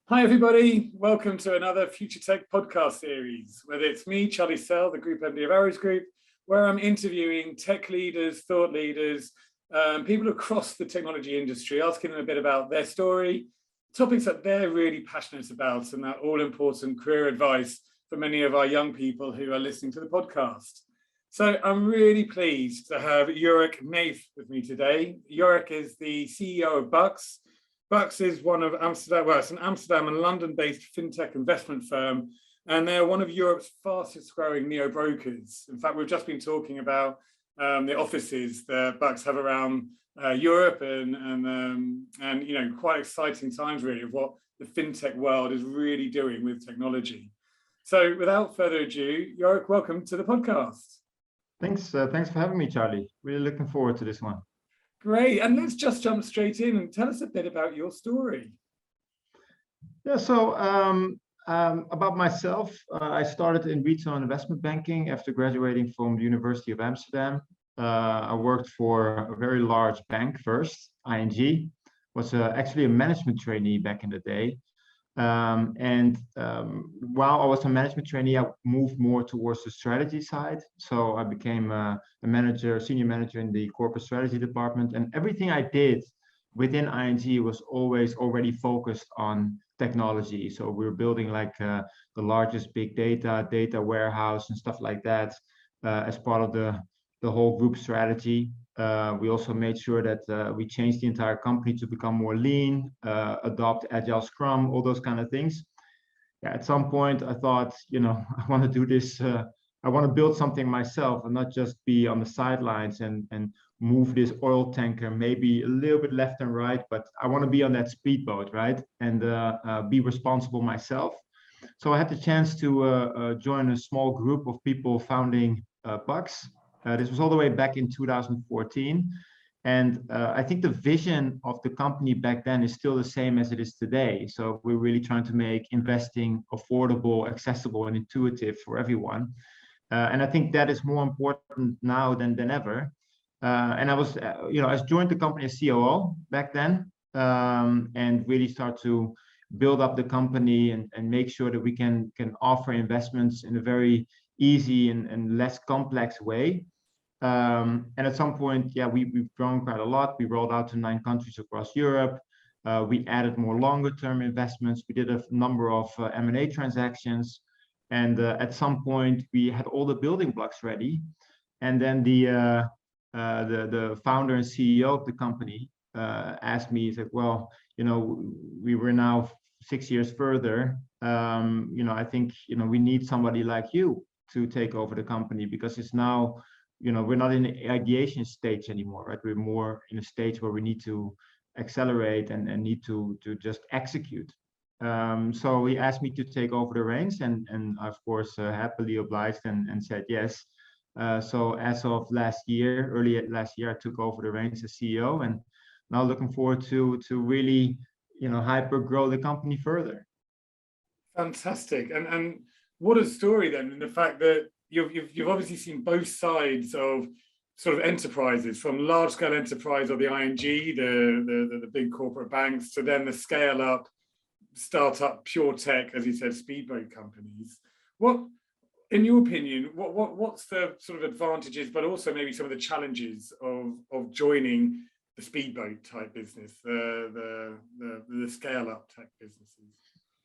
Hi, everybody. Welcome to another Future Tech podcast series, whether it's me, Charlie Sell, the Group MD of Arrows Group, where I'm interviewing tech leaders, thought leaders, people across the technology industry, asking them a bit about their story, topics that they're really passionate about, and that all-important career advice for many of our young people who are listening to the podcast. So I'm really pleased to have Yorick Naeff with me today. Yorick is the CEO of Bucks. Bucks is one of Amsterdam, well, it's an Amsterdam and London-based fintech investment firm, and they're one of Europe's fastest growing neo-brokers. In fact, we've just been talking about the offices that Bucks have around Europe and quite exciting times really of what the fintech world is really doing with technology. So without further ado, Yorick, welcome to the podcast. Thanks for having me, Charlie. Really looking forward to this one. Great, and let's just jump straight in and tell us a bit about your story. Yeah, so about myself, I started in retail and investment banking after graduating from the University of Amsterdam. I worked for a very large bank first, ING, was actually a management trainee back in the day. While I was a management trainee, I moved more towards the strategy side. So I became a senior manager in the corporate strategy department. And everything I did within ING was always already focused on technology. So we were building the largest big data warehouse and stuff like that as part of the whole group strategy. We also made sure that we changed the entire company to become more lean, adopt Agile Scrum, all those kind of things. Yeah, at some point, I thought, I want to do this. I want to build something myself and not just be on the sidelines and move this oil tanker, maybe a little bit left and right, but I want to be on that speedboat, right? And be responsible myself. So I had the chance to join a small group of people founding Bucks. This was all the way back in 2014. And I think the vision of the company back then is still the same as it is today. So we're really trying to make investing affordable, accessible, and intuitive for everyone. And I think that is more important now than ever. And I joined the company as COO back then, and really start to build up the company and make sure that we can offer investments in a very easy and less complex way. And at some point, we've grown quite a lot. We rolled out to 9 countries across Europe. We added more longer term investments. We did a number of M&A transactions. And at some point, we had all the building blocks ready. And then the founder and CEO of the company asked me, he said, well, we were now 6 years further. I think, we need somebody like you to take over the company because it's now, we're not in the ideation stage anymore, right? We're more in a stage where we need to accelerate and need to just execute. So he asked me to take over the reins, and I, of course, happily obliged and said yes. So as of early last year, I took over the reins as CEO, and now looking forward to really, hyper grow the company further. Fantastic, and what a story then, in the fact that you've obviously seen both sides of sort of enterprises, from large scale enterprise or the ING, the big corporate banks, to then the scale up, startup, pure tech, as you said, speedboat companies. What, in your opinion, what's the sort of advantages, but also maybe some of the challenges of joining the speedboat type business, the scale up tech businesses?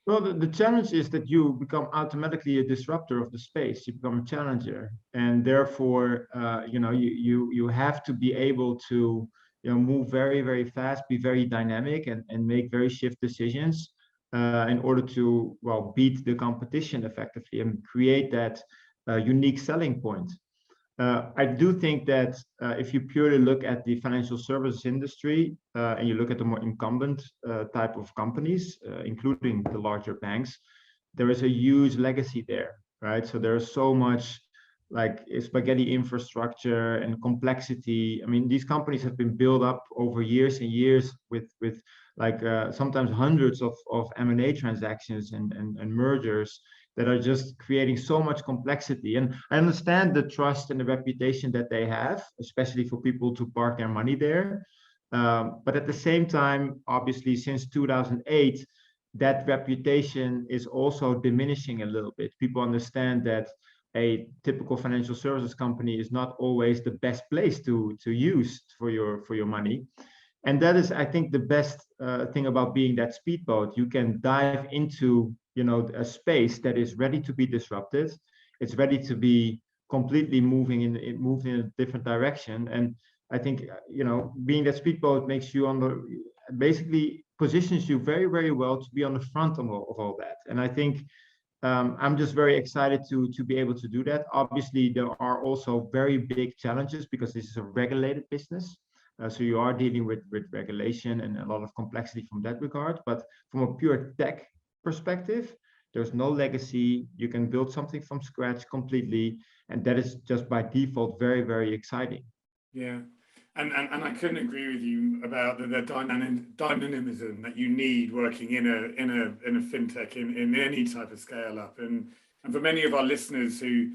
Well, the challenge is that you become automatically a disruptor of the space. You become a challenger, and therefore, you have to be able to, move very, very fast, be very dynamic, and make very swift decisions in order to, beat the competition effectively and create that unique selling point. I do think that if you purely look at the financial services industry and you look at the more incumbent type of companies, including the larger banks, there is a huge legacy there, right? So there's so much like spaghetti infrastructure and complexity. I mean, these companies have been built up over years and years with sometimes hundreds of M&A transactions and mergers that are just creating so much complexity. And I understand the trust and the reputation that they have, especially for people to park their money there. But at the same time, obviously, since 2008, that reputation is also diminishing a little bit. People understand that a typical financial services company is not always the best place to use for your money. And that is, I think, the best thing about being that speedboat. You can dive into, a space that is ready to be disrupted. It's ready to be completely moving in a different direction. And I think, being that speedboat makes you basically positions you very, very well to be on the front of all that. And I think I'm just very excited to be able to do that. Obviously, there are also very big challenges because this is a regulated business. So you are dealing with regulation and a lot of complexity from that regard. But from a pure tech perspective, there's no legacy. You can build something from scratch completely. And that is just by default very, very exciting. Yeah. And I couldn't agree with you about the dynamism that you need working in a fintech in any type of scale up. And for many of our listeners who,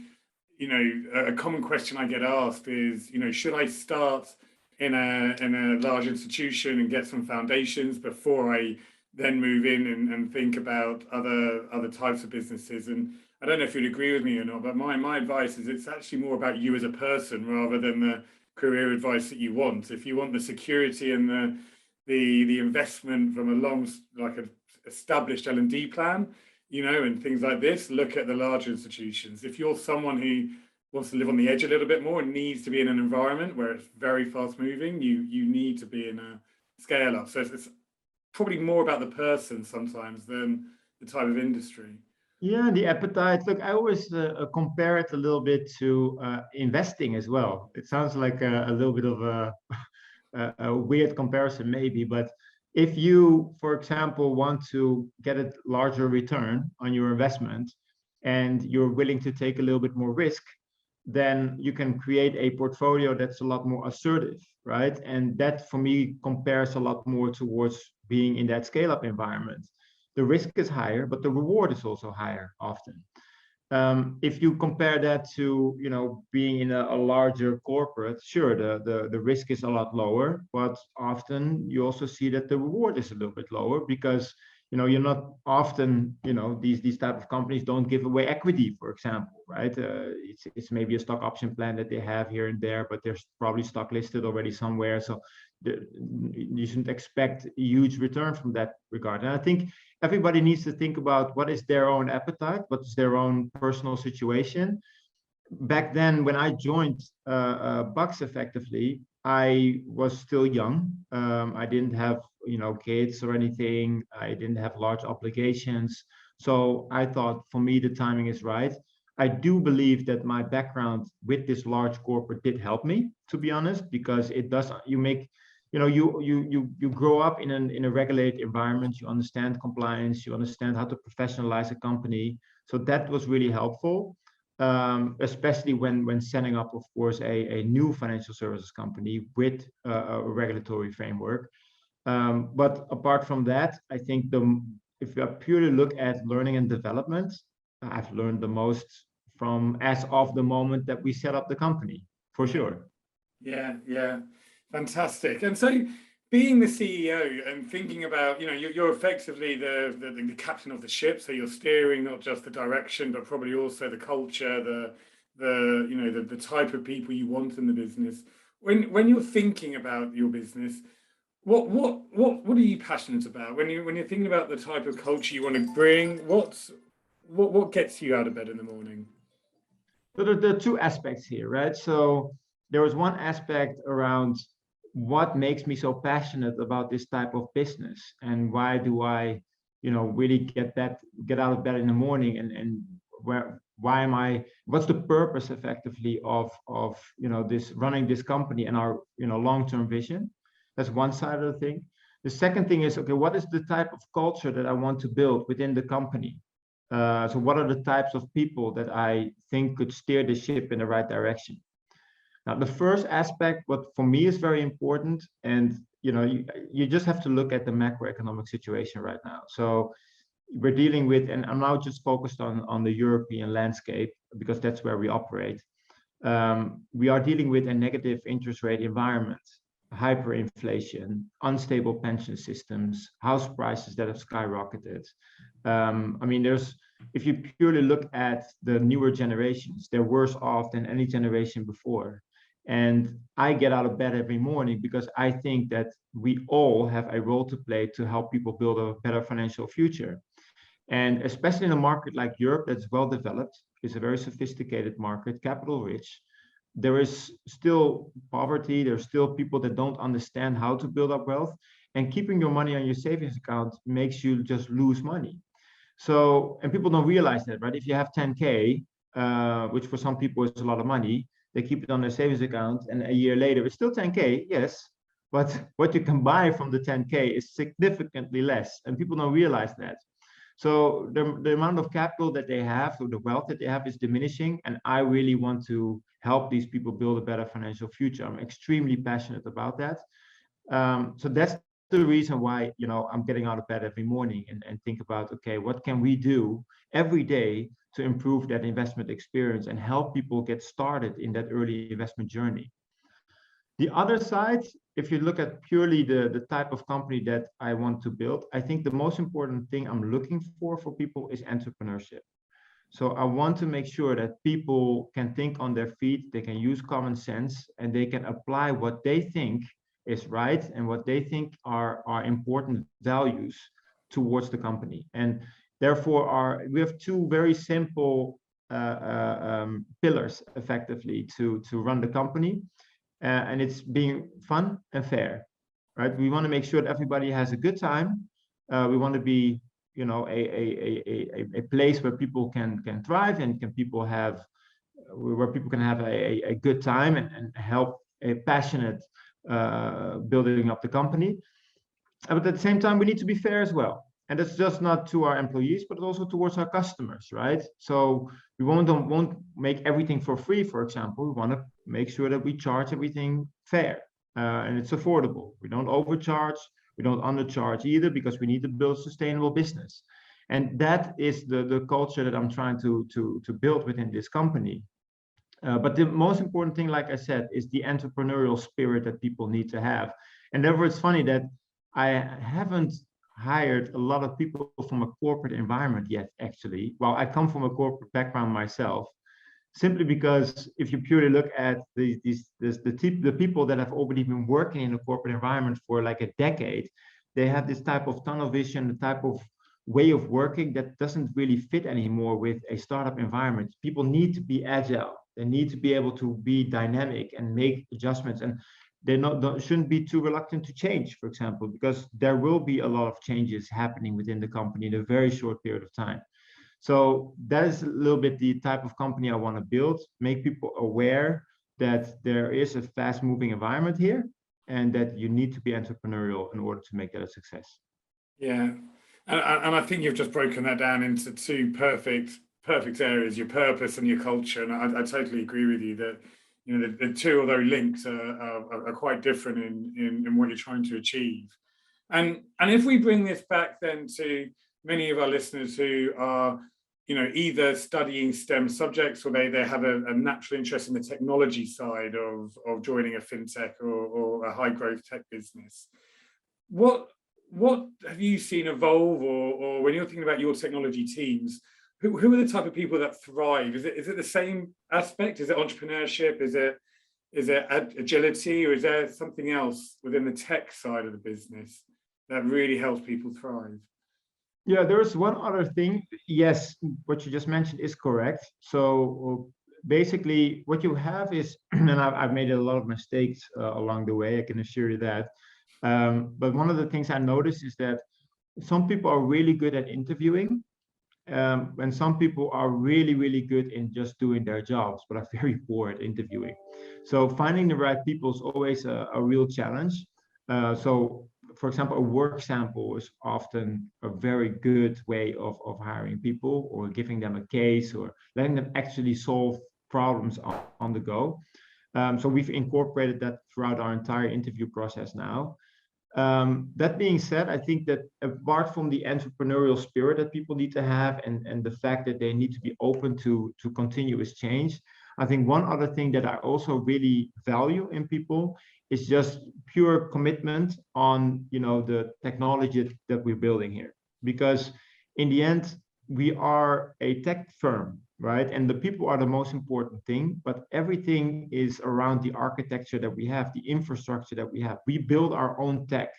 a common question I get asked is, should I start in a large institution and get some foundations before I then move in and think about other types of businesses? And I don't know if you'd agree with me or not, but my advice is it's actually more about you as a person rather than the career advice that you want. If you want the security and the investment from a established L&D plan, and things like this, look at the larger institutions. If you're someone who wants to live on the edge a little bit more and needs to be in an environment where it's very fast moving, you need to be in a scale up. So it's probably more about the person sometimes than the type of industry. Yeah, the appetite. Look, I always compare it a little bit to investing as well. It sounds like a little bit of a weird comparison, maybe, but if you, for example, want to get a larger return on your investment and you're willing to take a little bit more risk, then you can create a portfolio that's a lot more assertive, right? And that, for me, compares a lot more towards being in that scale-up environment. The risk is higher, but the reward is also higher often. If you compare that to, being in a larger corporate, sure, the risk is a lot lower, but often you also see that the reward is a little bit lower because, you're not often, these type of companies don't give away equity, for example, right? It's maybe a stock option plan that they have here and there, but there's probably stock listed already somewhere. So you shouldn't expect a huge return from that regard. And I think everybody needs to think about what is their own appetite, what is their own personal situation. Back then, when I joined Bucks, effectively, I was still young. I didn't have, kids or anything. I didn't have large obligations. So I thought, for me, the timing is right. I do believe that my background with this large corporate did help me, to be honest, because it does. You grow up in a regulated environment. You understand compliance. You understand how to professionalize a company. So that was really helpful. Especially when setting up, of course, a new financial services company with a regulatory framework. But apart from that, I think if you purely look at learning and development, I've learned the most from as of the moment that we set up the company, for sure. Yeah, fantastic. And so, being the CEO and thinking about, you're effectively the captain of the ship. So you're steering not just the direction, but probably also the culture, the type of people you want in the business. When you're thinking about your business, what are you passionate about? When you're thinking about the type of culture you want to bring, what gets you out of bed in the morning? So there are two aspects here, right? So there was one aspect around what makes me so passionate about this type of business, and why do I, really get out of bed in the morning, and what's the purpose effectively of this running this company and our long-term vision. That's one side of the thing. The second thing is, okay, what is the type of culture that I want to build within the company? So what are the types of people that I think could steer the ship in the right direction? Now, the first aspect, what for me is very important, and you just have to look at the macroeconomic situation right now. So we're dealing with, and I'm now just focused on the European landscape because that's where we operate. We are dealing with a negative interest rate environment. hyperinflation, unstable pension systems, house prices that have skyrocketed. I mean, if you purely look at the newer generations, they're worse off than any generation before. And I get out of bed every morning because I think that we all have a role to play to help people build a better financial future. And especially in a market like Europe that's well developed, it's a very sophisticated market, capital rich. There is still poverty. There's still people that don't understand how to build up wealth. And keeping your money on your savings account makes you just lose money. So, and people don't realize that, right? If you have 10K, which for some people is a lot of money, they keep it on their savings account, and a year later it's still 10K, yes, but what you can buy from the 10K is significantly less, and people don't realize that. So the amount of capital that they have, or the wealth that they have, is diminishing, and I really want to help these people build a better financial future. I'm extremely passionate about that. So that's the reason why, you know, I'm getting out of bed every morning and think about, okay, what can we do every day to improve that investment experience and help people get started in that early investment journey. The other side, if you look at purely the type of company that I want to build, I think the most important thing I'm looking for people is entrepreneurship. So I want to make sure that people can think on their feet, they can use common sense, and they can apply what they think is right and what they think are important values towards the company. And therefore we have two very simple pillars effectively to run the company. And it's being fun and fair, right? We want to make sure that everybody has a good time. We want to be, you know, a place where people can thrive and where people can have a good time and help a passionate building up the company. But at the same time, we need to be fair as well. And that's just not to our employees, but also towards our customers, right? So we won't make everything for free, for example. We want to make sure that we charge everything fair and it's affordable. We don't overcharge, we don't undercharge either, because we need to build a sustainable business. And that is the culture that I'm trying to build within this company. But the most important thing, like I said, is the entrepreneurial spirit that people need to have. And therefore, it's funny that I haven't hired a lot of people from a corporate environment yet, actually. Well, I come from a corporate background myself, simply because if you purely look at the people that have already been working in a corporate environment for like a decade, they have this type of tunnel vision, the type of way of working that doesn't really fit anymore with a startup environment. People need to be agile. They need to be able to be dynamic and make adjustments. And they shouldn't be too reluctant to change, for example, because there will be a lot of changes happening within the company in a very short period of time. So that is a little bit the type of company I want to build, make people aware that there is a fast-moving environment here and that you need to be entrepreneurial in order to make that a success. Yeah, and I think you've just broken that down into two perfect areas: your purpose and your culture. And I totally agree with you that, you know, the two, although linked, are quite different in what you're trying to achieve. And if we bring this back then to many of our listeners who are, you know, either studying STEM subjects or they have a natural interest in the technology side of joining a fintech or a high growth tech business, what have you seen evolve, or when you're thinking about your technology teams, who are the type of people that thrive? Is it the same aspect? Is it entrepreneurship? Is it agility, or is there something else within the tech side of the business that really helps people thrive? Yeah, there's one other thing. Yes, what you just mentioned is correct. So basically what you have is, and I've made a lot of mistakes along the way, I can assure you that. But one of the things I noticed is that some people are really good at interviewing, and some people are really, really good in just doing their jobs, but are very poor at interviewing. So finding the right people is always a real challenge. So for example, a work sample is often a very good way of hiring people, or giving them a case, or letting them actually solve problems on the go. So we've incorporated that throughout our entire interview process now. That being said, I think that apart from the entrepreneurial spirit that people need to have, and the fact that they need to be open to continuous change, I think one other thing that I also really value in people It's just pure commitment on, the technology that we're building here. Because in the end, we are a tech firm, right? And the people are the most important thing, but everything is around the architecture that we have, the infrastructure that we have. We build our own tech.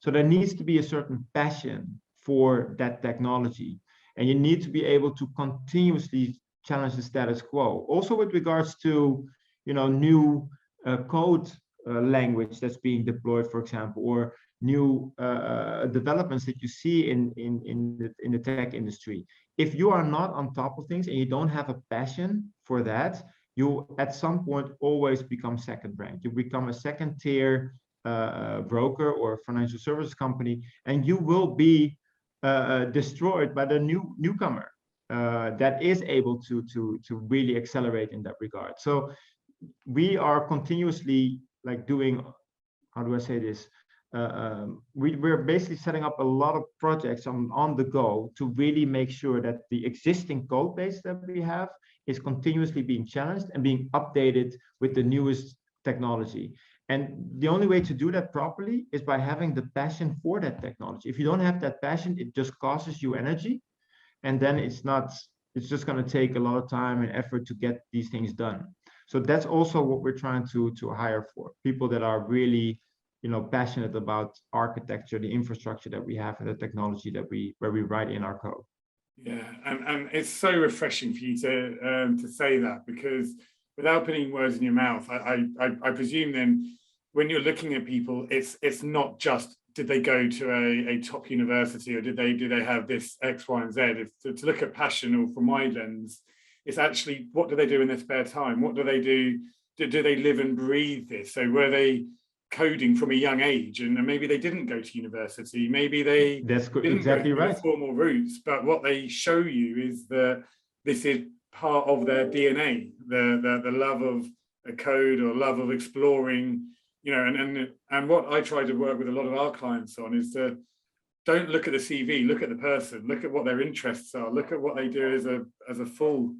So there needs to be a certain passion for that technology. And you need to be able to continuously challenge the status quo. Also with regards to, new code language that's being deployed, for example, or new developments that you see in the tech industry. If you are not on top of things and you don't have a passion for that, you at some point always become second ranked. You become a second tier broker or financial services company, and you will be destroyed by the newcomer that is able to really accelerate in that regard. So we are continuously like doing, how do I say this? We're basically setting up a lot of projects on the go to really make sure that the existing code base that we have is continuously being challenged and being updated with the newest technology. And the only way to do that properly is by having the passion for that technology. If you don't have that passion, it just costs you energy. And then it's just going to take a lot of time and effort to get these things done. So that's also what we're trying to hire for, people that are really, passionate about architecture, the infrastructure that we have, and the technology where we write in our code. Yeah, and it's so refreshing for you to say that, because without putting words in your mouth, I presume then when you're looking at people, it's not just did they go to a top university or did they have this X, Y, and Z. It's to look at passion, or from my lens, it's actually what do they do in their spare time? What do they do? Do they live and breathe this? So were they coding from a young age, and maybe they didn't go to university, maybe they didn't exactly go through right. the formal routes, but what they show you is that this is part of their DNA, the love of a code or love of exploring, and what I try to work with a lot of our clients on is to don't look at the CV, look at the person, look at what their interests are, look at what they do as a full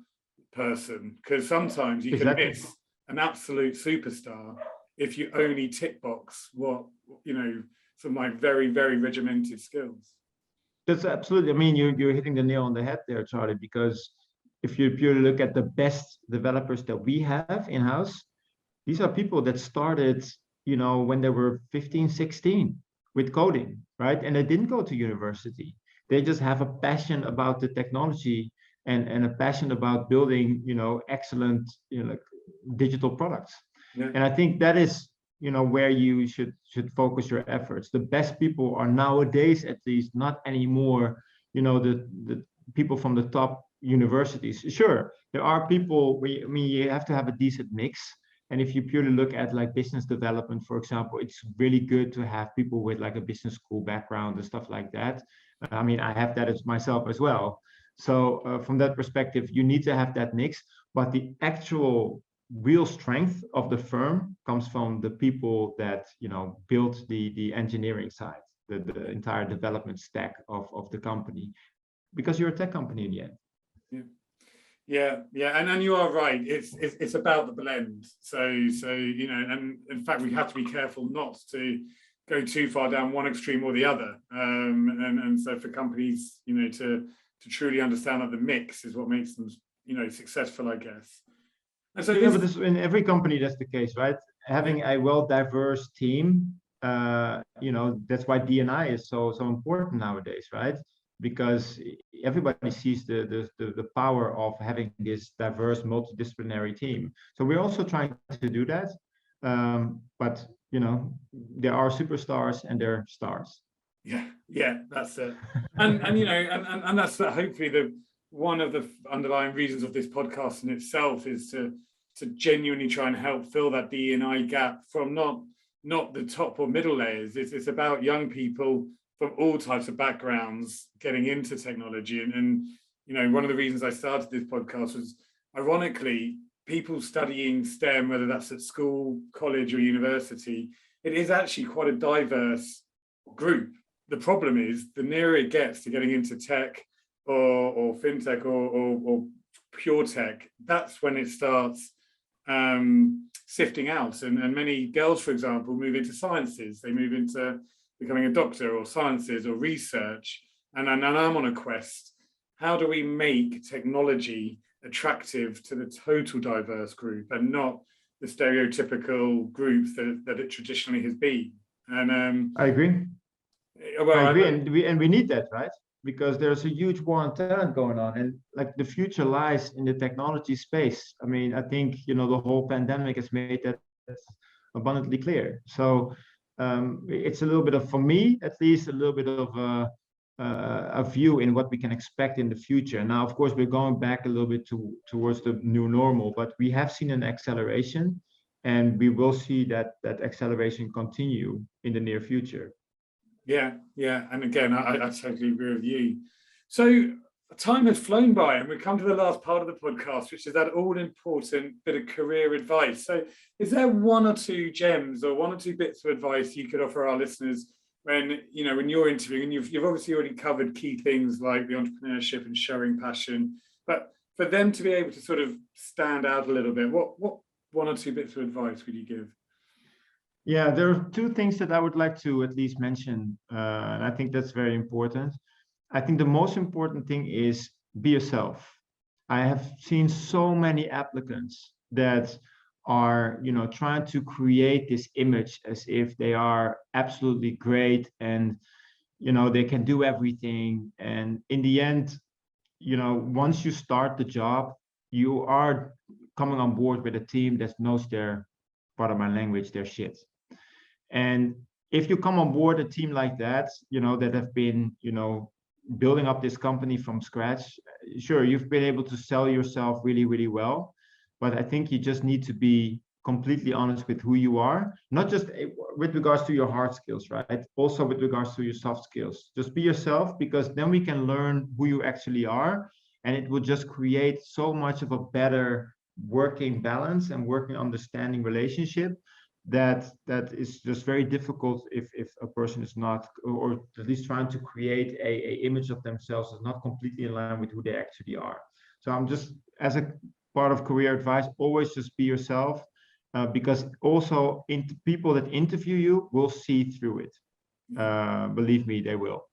person, because sometimes you can miss an absolute superstar if you only tick box what, some of my very, very regimented skills. That's absolutely, I mean, you're hitting the nail on the head there, Charlie, because if you purely look at the best developers that we have in-house, these are people that started, when they were 15, 16 with coding, right? And they didn't go to university. They just have a passion about the technology and a passion about building, excellent, digital products. Yeah. And I think that is, where you should focus your efforts. The best people are nowadays, at least, not anymore, the people from the top universities. Sure, there are people, you have to have a decent mix. And if you purely look at like business development, for example, it's really good to have people with like a business school background and stuff like that. I mean, I have that as myself as well. So from that perspective, you need to have that mix, but the actual real strength of the firm comes from the people that built the engineering side, the entire development stack of the company, because you're a tech company in the end. Yeah, and you are right. It's about the blend. So and in fact we have to be careful not to go too far down one extreme or the other. And so for companies, to truly understand that the mix is what makes them successful, I guess. And so but this, in every company that's the case, right? Having a well-diverse team, that's why D&I is so important nowadays, right? Because everybody sees the power of having this diverse multidisciplinary team. So we're also trying to do that, but there are superstars and there are stars. Yeah, that's it. And and that's hopefully one of the underlying reasons of this podcast in itself is to genuinely try and help fill that D&I gap from not the top or middle layers. It's about young people from all types of backgrounds getting into technology. And one of the reasons I started this podcast was, ironically, people studying STEM, whether that's at school, college, or university, it is actually quite a diverse group. The problem is, the nearer it gets to getting into tech or fintech or pure tech, that's when it starts sifting out. And many girls, for example, move into sciences. They move into becoming a doctor or sciences or research. And I'm on a quest. How do we make technology attractive to the total diverse group and not the stereotypical group that it traditionally has been? And I agree. well, I agree, and we need that, right? Because there's a huge war on talent going on, and like the future lies in the technology space. I mean, I think the whole pandemic has made that abundantly clear. So it's a little bit of, for me at least, a little bit of a view in what we can expect in the future. Now, of course, we're going back a little bit towards the new normal, but we have seen an acceleration, and we will see that acceleration continue in the near future. Yeah. And again, I totally agree with you. So time has flown by and we've come to the last part of the podcast, which is that all important bit of career advice. So is there one or two gems or one or two bits of advice you could offer our listeners when you're interviewing, and you've obviously already covered key things like the entrepreneurship and showing passion, but for them to be able to sort of stand out a little bit, what one or two bits of advice would you give? Yeah, there are two things that I would like to at least mention, and I think that's very important. I think the most important thing is be yourself. I have seen so many applicants that are, trying to create this image as if they are absolutely great and, they can do everything. And in the end, once you start the job, you are coming on board with a team that knows their, part of my language, their shit. And if you come on board a team like that, that have been, building up this company from scratch, sure, you've been able to sell yourself really, really well. But I think you just need to be completely honest with who you are, not just with regards to your hard skills, right? Also with regards to your soft skills. Just be yourself, because then we can learn who you actually are. And it will just create so much of a better working balance and working understanding relationship that is just very difficult if a person is not, or at least trying to create a image of themselves is not completely in line with who they actually are. So I'm just, as a part of career advice, always just be yourself, because also people that interview you will see through it. Believe me, they will.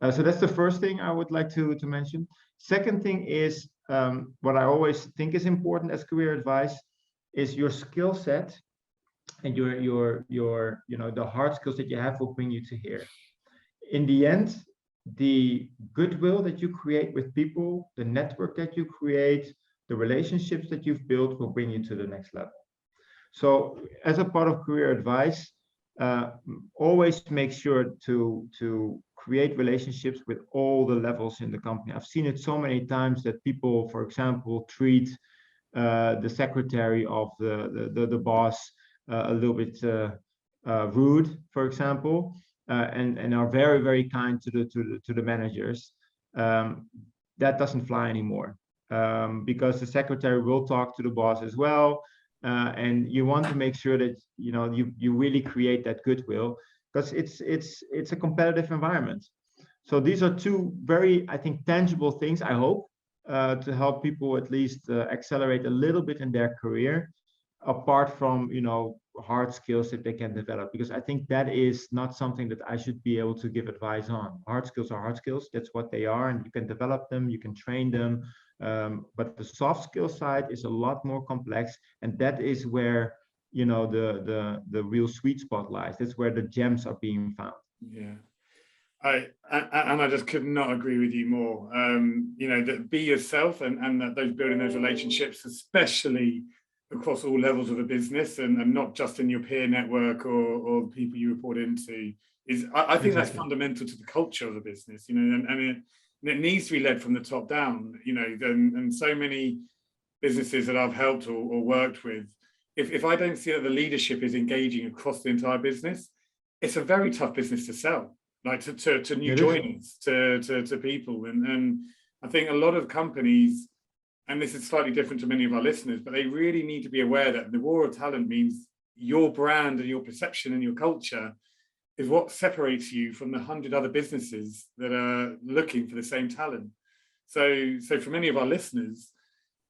So that's the first thing I would like to mention. Second thing is, what I always think is important as career advice is your skill set and your the hard skills that you have will bring you to here. In the end, the goodwill that you create with people, the network that you create, the relationships that you've built will bring you to the next level. So as a part of career advice, always make sure to create relationships with all the levels in the company. I've seen it so many times that people, for example, treat the secretary of the boss a little bit rude, for example, and are very, very kind to the managers. That doesn't fly anymore, because the secretary will talk to the boss as well, and you want to make sure that you really create that goodwill, because it's a competitive environment. So these are two very, I think, tangible things, I hope, to help people at least accelerate a little bit in their career, apart from hard skills that they can develop, because I think that is not something that I should be able to give advice on. Hard skills are hard skills, that's what they are, and you can develop them, you can train them, but the soft skill side is a lot more complex, and that is where the real sweet spot lies. That's where the gems are being found. Yeah, I just could not agree with you more. That be yourself, and that those building those relationships, especially across all levels of a business, and not just in your peer network or people you report into, is I think that's fundamental to the culture of the business. And it needs to be led from the top down. And so many businesses that I've helped or worked with, if I don't see that the leadership is engaging across the entire business, it's a very tough business to sell, like to new joiners, to people. And I think a lot of companies, and this is slightly different to many of our listeners, but they really need to be aware that the war of talent means your brand and your perception and your culture is what separates you from the 100 other businesses that are looking for the same talent. So for many of our listeners,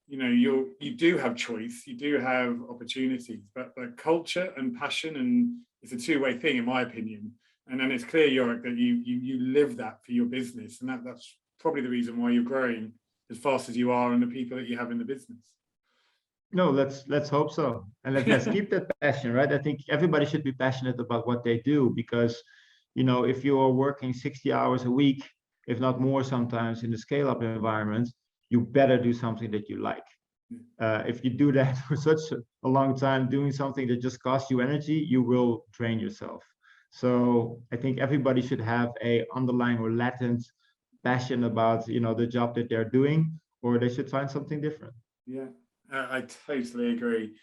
you do have choice, you do have opportunities, but culture and passion, and it's a two-way thing in my opinion. And then it's clear, Yorick, that you live that for your business, and that's probably the reason why you're growing as fast as you are and the people that you have in the business. No, let's hope so, and let's keep that passion, right? I think everybody should be passionate about what they do, because if you are working 60 hours a week, if not more sometimes, in the scale-up environment, you better do something that you like. If you do that for such a long time, doing something that just costs you energy, you will drain yourself. So I think everybody should have a underlying or latent passion about the job that they're doing, or they should find something different. Yeah, I totally agree.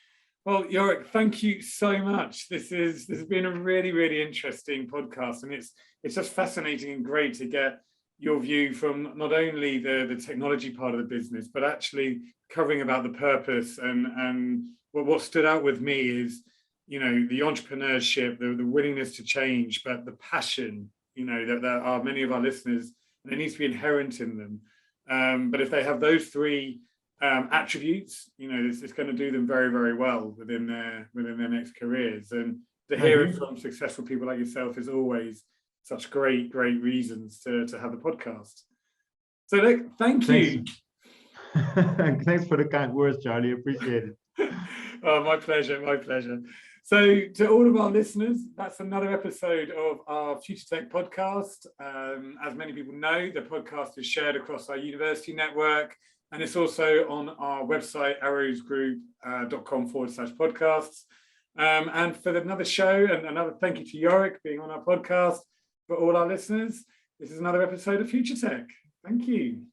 Well, Yorick, thank you so much. This has been a really, really interesting podcast, and it's just fascinating and great to get your view from not only the technology part of the business, but actually covering about the purpose. And what stood out with me is, the entrepreneurship, the willingness to change, but the passion, that there are many of our listeners, and it needs to be inherent in them. But if they have those three attributes, it's going to do them very, very well within their next careers. And to hear it from successful people like yourself is always such great reasons to have the podcast. So look, thank you. Thanks for the kind words, Charlie. Appreciate it. Oh, my pleasure. So to all of our listeners, that's another episode of our Future Tech podcast. As many people know, the podcast is shared across our university network, and it's also on our website, arrowsgroup.com/podcasts. And for another show, and another thank you to Yorick being on our podcast. For all our listeners, this is another episode of Future Tech. Thank you.